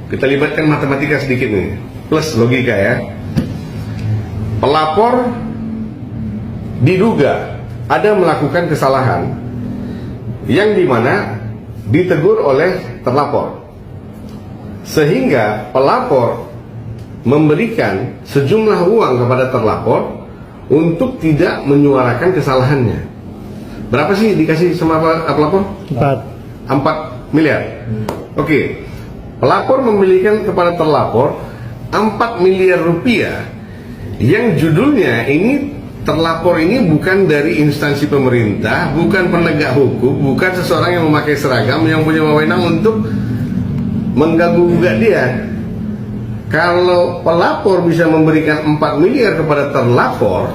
Kita libatkan matematika sedikit nih, plus logika ya. Pelapor diduga ada melakukan kesalahan yang dimana ditegur oleh terlapor, sehingga pelapor memberikan sejumlah uang kepada terlapor untuk tidak menyuarakan kesalahannya. Berapa sih dikasih sama pelapor? 4 miliar. Oke. Pelapor memberikan kepada terlapor 4 miliar rupiah yang judulnya ini, terlapor ini bukan dari instansi pemerintah, bukan penegak hukum, bukan seseorang yang memakai seragam yang punya wewenang untuk mengganggu-gugat dia. Kalau pelapor bisa memberikan 4 miliar kepada terlapor,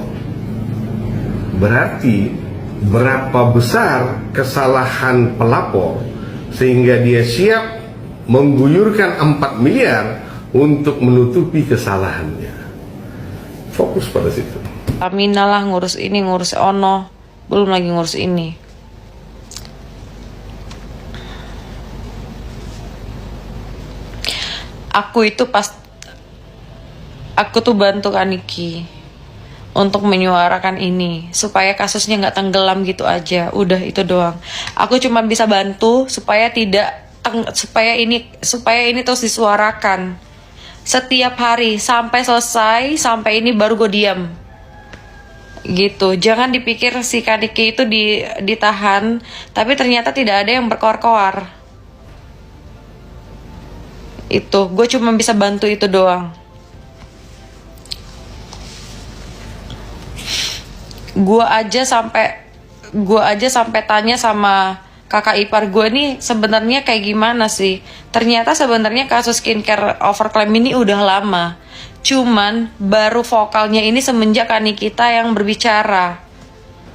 berarti berapa besar kesalahan pelapor sehingga dia siap mengguyurkan 4 miliar untuk menutupi kesalahannya. Fokus pada situ. Amina lah ngurus ini, ngurus ono, belum lagi ngurus ini. Aku tuh bantu Kaniki untuk menyuarakan ini supaya kasusnya nggak tenggelam gitu aja. Udah itu doang. Aku cuma bisa bantu supaya ini terus disuarakan setiap hari sampai selesai, sampai ini baru gue diam. Gitu. Jangan dipikir si Kaniki itu ditahan, tapi ternyata tidak ada yang berkoar-koar. Itu, gue cuma bisa bantu itu doang. Gue aja sampai tanya sama kakak ipar gue nih sebenarnya kayak gimana sih. Ternyata sebenarnya kasus skincare overclaim ini udah lama. Cuman baru vokalnya ini semenjak Kanikita yang berbicara.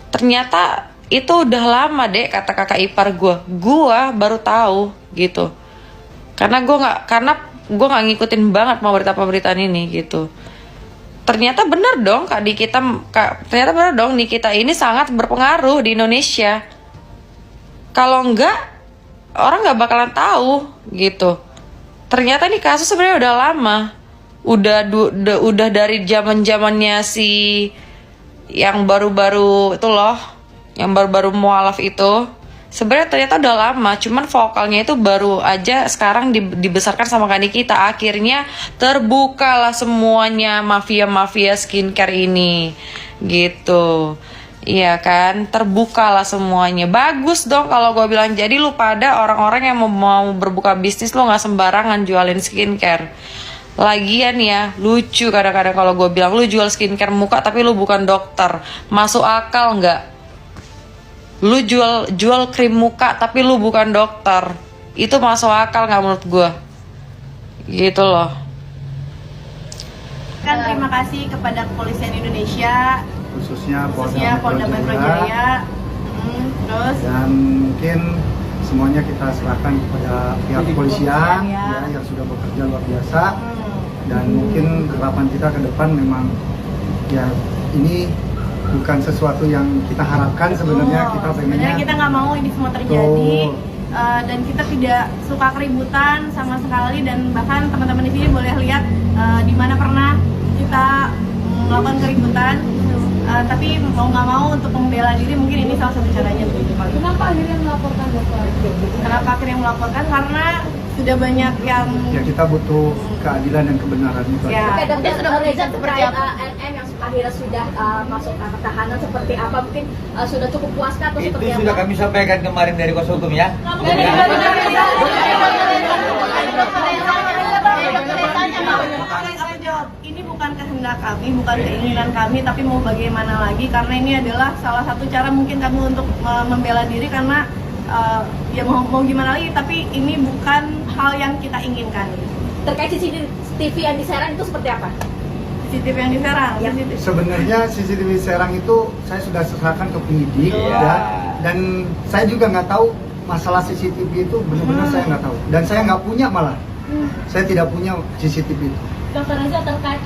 Ternyata itu udah lama deh, kata kakak ipar gue. Gue baru tahu gitu. Karena gue nggak ngikutin banget mau pemberitaan ini gitu. Ternyata bener dong ternyata bener dong Nikita ini sangat berpengaruh di Indonesia. Kalau enggak, orang nggak bakalan tahu gitu. Ternyata ini kasus sebenarnya udah lama, udah dari zamannya si yang baru-baru itu loh, yang baru-baru mualaf itu. Sebenarnya ternyata udah lama, cuman vokalnya itu baru aja sekarang dibesarkan sama Kanikita. Akhirnya terbukalah semuanya mafia-mafia skincare ini, gitu. Iya kan, terbukalah semuanya. Bagus dong kalau gue bilang. Jadi lu pada orang-orang yang mau berbuka bisnis, lu nggak sembarangan jualin skincare. Lagian ya, lucu kadang-kadang kalau gue bilang lu jual skincare muka tapi lu bukan dokter. Masuk akal nggak? Lu jual krim muka tapi lu bukan dokter. Itu masuk akal nggak menurut gue? Gitu loh. Kan terima kasih kepada kepolisian Indonesia, khususnya Polda Metro Jaya. Terus dan mungkin semuanya kita serahkan kepada pihak kepolisian ya, yang sudah bekerja luar biasa. Dan mungkin harapan kita ke depan memang ya ini bukan sesuatu yang kita harapkan sebenarnya. Kita pengennya kita nggak mau ini semua terjadi. Dan kita tidak suka keributan sama sekali, dan bahkan teman-teman di sini boleh lihat di mana pernah kita melakukan keributan. Tapi mau nggak mau untuk membela diri mungkin ini salah satu caranya. Kenapa akhirnya melaporkan Bapak? Kenapa akhirnya melaporkan? Karena sudah banyak yang ya, kita butuh keadilan dan kebenaran itu. Ya. Oke, dokter sudah melihat seperti apa NM yang akhirnya sudah masuk ke tahanan seperti apa? Mungkin sudah cukup puaskah atau seperti apa? Itu sudah kami sampaikan kemarin dari kuasa hukum ya. Ini bukan kehendak kami, bukan keinginan kami, tapi mau bagaimana lagi, karena ini adalah salah satu cara mungkin kami untuk membela diri, karena ya mau gimana lagi, tapi ini bukan hal yang kita inginkan. Terkait CCTV yang di Serang itu seperti apa? CCTV yang di Serang? Ya. Sebenarnya CCTV Serang itu saya sudah serahkan ke penyidik ya, dan saya juga nggak tahu masalah CCTV itu benar-benar saya nggak tahu, dan saya nggak punya malah. Saya tidak punya CCTV itu. Dokter Reza terkait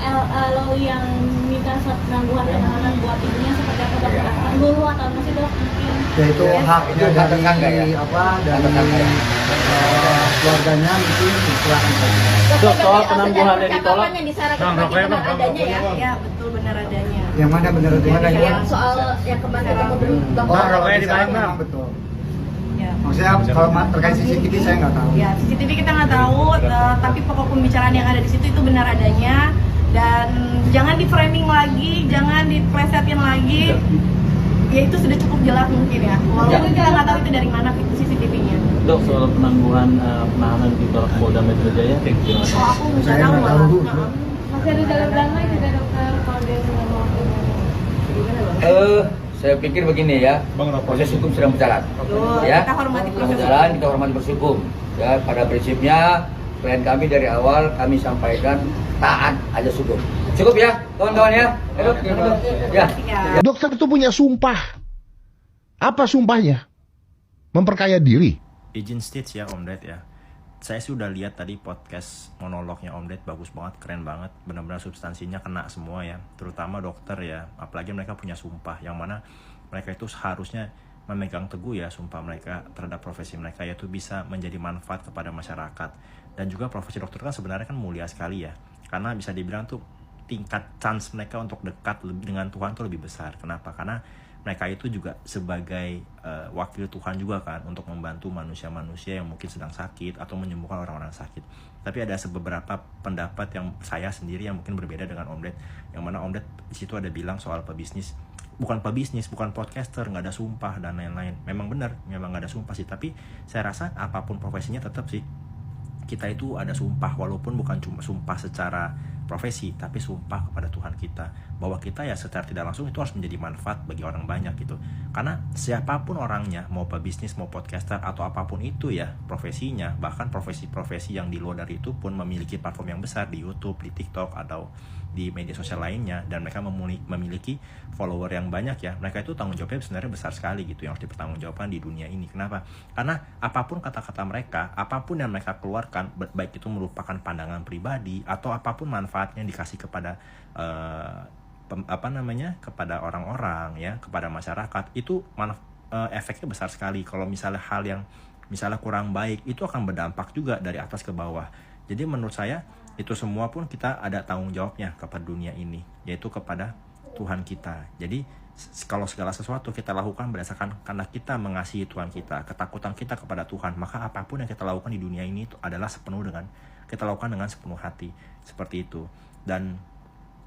lo yang minta penangguhan penahanan buat ibunya seperti apa dokter? Dulu atau masih dok mungkin? Ya itu haknya Itu hak tetangga ya? dari keluarganya mungkin silakan saja. Dok, soal penangguhannya ditolak. yang disyaratkan tadi benar adanya ya? Ya betul, benar adanya. Yang mana benar Yang soal yang kemarin ketemu Oh, dokter. kalau Rokoknya di dibalik, sana Bang. memang betul. Ya. Maksudnya kalau terkait CCTV saya nggak tahu. Ya, CCTV kita nggak tahu, tapi pokok pembicaraan yang ada di situ itu benar adanya. Dan jangan di framing lagi, jangan diplesetin lagi. Ya itu sudah cukup jelas mungkin ya. Walaupun kita nggak tahu itu dari mana CCTV-nya. Dok, soal penangguhan penahanan di Polda Metro Jaya, gimana? Oh, aku nggak Saya tahu nggak malah. tahu. Nah. Masih ada jalur damai juga dokter kalau dia nggak mau. Saya pikir begini ya, proses hukum sedang berjalan. Betul, Ya, kita hormati sedang proses berjalan, kita hormati proses hukum. Ya, pada prinsipnya klien kami dari awal kami sampaikan taat aja hukum. Cukup ya, kawan-kawan ya. Ayo, ya. Ya. Dokter itu punya sumpah. Apa sumpahnya? Memperkaya diri. Izin stage ya Om Ded ya. Saya sudah lihat tadi podcast monolognya Om Ded, bagus banget, keren banget. Benar-benar substansinya kena semua ya. Terutama dokter ya. Apalagi mereka punya sumpah yang mana mereka itu seharusnya memegang teguh ya sumpah mereka terhadap profesi mereka, yaitu bisa menjadi manfaat kepada masyarakat. Dan juga profesi dokter kan sebenarnya kan mulia sekali ya. Karena bisa dibilang tuh tingkat chance mereka untuk dekat dengan Tuhan tuh lebih besar. Kenapa? Karena mereka itu juga sebagai wakil Tuhan juga kan, untuk membantu manusia-manusia yang mungkin sedang sakit atau menyembuhkan orang-orang sakit. Tapi ada beberapa pendapat yang saya sendiri yang mungkin berbeda dengan Om Ded, yang mana Om Ded di situ ada bilang soal pebisnis, bukan podcaster, nggak ada sumpah dan lain-lain. Memang benar, memang nggak ada sumpah sih. Tapi saya rasa apapun profesinya tetap sih kita itu ada sumpah, walaupun bukan cuma sumpah secara profesi, tapi sumpah kepada Tuhan kita bahwa kita ya secara tidak langsung itu harus menjadi manfaat bagi orang banyak gitu. Karena siapapun orangnya, mau pebisnis, mau podcaster atau apapun itu ya profesinya, bahkan profesi-profesi yang di luar dari itu pun memiliki platform yang besar di YouTube, di TikTok atau di media sosial lainnya, dan mereka memiliki follower yang banyak ya. Mereka itu tanggung jawabnya sebenarnya besar sekali gitu, yang harus dipertanggungjawabkan di dunia ini. Kenapa? Karena apapun kata-kata mereka, apapun yang mereka keluarkan, baik itu merupakan pandangan pribadi atau apapun manfaatnya dikasih kepada kepada orang-orang ya, kepada masyarakat, itu efeknya besar sekali. Kalau misalnya hal yang misalnya kurang baik, itu akan berdampak juga dari atas ke bawah. Jadi menurut saya itu semua pun kita ada tanggung jawabnya kepada dunia ini, yaitu kepada Tuhan kita. Jadi kalau segala sesuatu kita lakukan berdasarkan karena kita mengasihi Tuhan kita, ketakutan kita kepada Tuhan, maka apapun yang kita lakukan di dunia ini itu adalah kita lakukan dengan sepenuh hati, seperti itu. Dan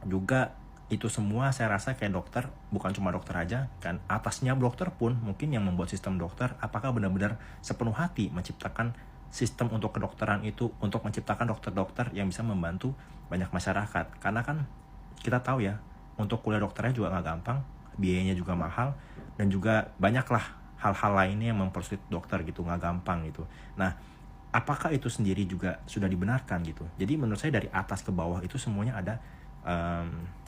juga itu semua saya rasa kayak dokter, bukan cuma dokter aja kan, atasnya dokter pun mungkin yang membuat sistem dokter, apakah benar-benar sepenuh hati menciptakan sistem untuk kedokteran itu, untuk menciptakan dokter-dokter yang bisa membantu banyak masyarakat. Karena kan kita tahu ya, untuk kuliah dokternya juga nggak gampang, biayanya juga mahal, dan juga banyaklah hal-hal lainnya yang mempersulit dokter gitu, nggak gampang gitu. Nah, apakah itu sendiri juga sudah dibenarkan gitu? Jadi menurut saya dari atas ke bawah itu semuanya ada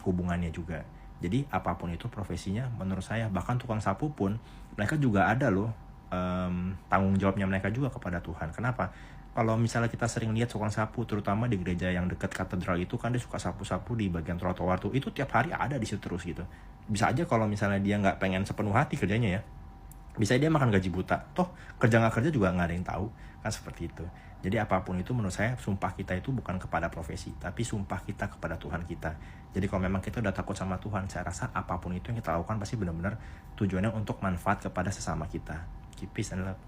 hubungannya juga. Jadi apapun itu profesinya, menurut saya bahkan tukang sapu pun mereka juga ada loh tanggung jawabnya mereka juga kepada Tuhan. Kenapa? Kalau misalnya kita sering lihat tukang sapu, terutama di gereja yang dekat katedral itu kan, dia suka sapu-sapu di bagian trotoar tuh, itu tiap hari ada di situ terus gitu. Bisa aja kalau misalnya dia nggak pengen sepenuh hati kerjanya ya, bisa dia makan gaji buta, toh kerja nggak kerja juga nggak ada yang tahu kan, seperti itu. Jadi apapun itu menurut saya sumpah kita itu bukan kepada profesi, tapi sumpah kita kepada Tuhan kita. Jadi kalau memang kita udah takut sama Tuhan, saya rasa apapun itu yang kita lakukan pasti benar-benar tujuannya untuk manfaat kepada sesama kita. Keep peace and love.